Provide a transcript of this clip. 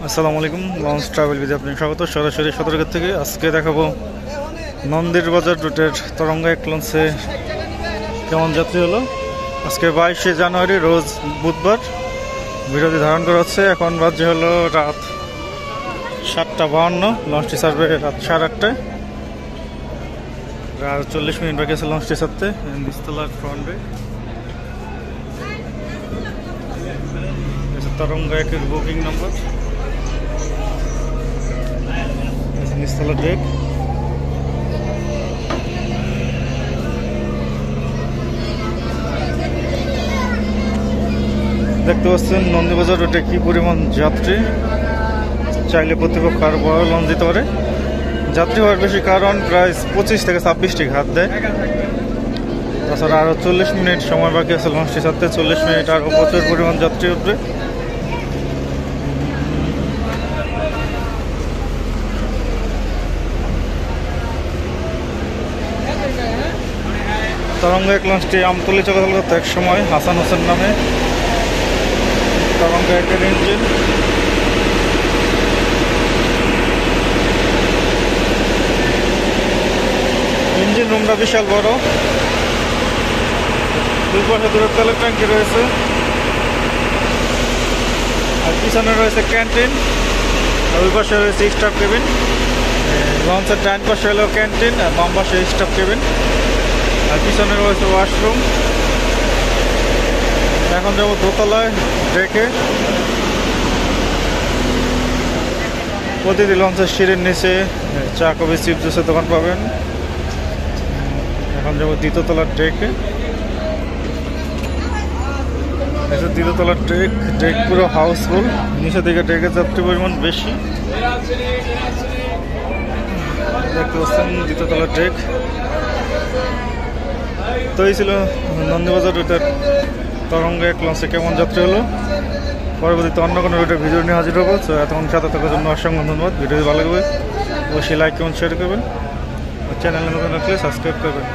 আসসালামু আলাইকুম, launch travel বিদে আপনি স্বাগত। সরাসরি সদরঘাট থেকে আজকে দেখাবো নন্দির বাজার রুটের তরঙ্গা এক লঞ্চে কেমন যাত্রী হলো। আজকে 22শে জানুয়ারি, রোজ বুধবার ভিডিওটি ধারণ করা হচ্ছে। এখন বাজে হলো রাত 7:52। লঞ্চটি ছাড়বে রাত 8:30টায়। আর 40 মিনিট বাকি আছে লঞ্চটি ছাড়তে। নিচতলার ফ্রন্টে তরঙ্গা একের বুকিং নাম্বার, নিচতলা ডেক। দেখতে পাচ্ছেন নন্দীবাজার রুটে কি পরিমাণ যাত্রী। চাইলে প্রতিপক্ষ আরো বড় লঞ্চ দিতে পারে। যাত্রী হওয়ার বেশি কারণ প্রায় 25 থেকে 26টি ঘাট দেয়। তাছাড়া আরো 40 মিনিট সময় বাকি আছে লঞ্চটি ছাড়তে। 40 মিনিট আরো প্রচুর পরিমাণ যাত্রী উঠবে। তরঙ্গা এক লঞ্চটি আমতলী চলাচল করতো এক সময় হাসান হোসেন নামে। তরঙ্গা একের ইঞ্জিন রুমটা বিশাল বড়। দুই পাশে দূরে তেলের ট্যাঙ্কি রয়েছে, আর পিছনে রয়েছে ক্যান্টিন, আর ওই পাশে রয়েছে স্টাফ কেবিন। লঞ্চের ডান পাশে হলো ক্যান্টিন, আর বাম পাশে স্টাফ কেবিন, আর পিছনে রয়েছে ওয়াশরুম। এখন যাবো দোতলায় ডেকে। প্রতিটি লঞ্চের সিঁড়ির নিচে চা, কফি, চিপস, জুসের দোকান পাবেন। এখন যাবো দ্বিতীয়তলার ডেকে। দ্বিতীয়তলার ডেক, ডেক পুরো হাউসফুল। নিচের দিকে ডেকের যাত্রী পরিমাণ বেশি। দেখতে পাচ্ছেন দ্বিতীয়তলার ডেক। তো এই ছিল নন্দীবাজার রুটের তরঙ্গা এক লঞ্চে কেমন যাত্রী হলো। পরবর্তীতে অন্য কোনো রুটের ভিডিও নিয়ে হাজির হবো। তো এতক্ষণ সাথে থাকার জন্য অসংখ্য ধন্যবাদ। ভিডিওটি ভালো লাগবে অবশ্যই লাইক, কমেন্ট, শেয়ার করবেন। চ্যানেলে নতুন রাখলে সাবস্ক্রাইব করবেন।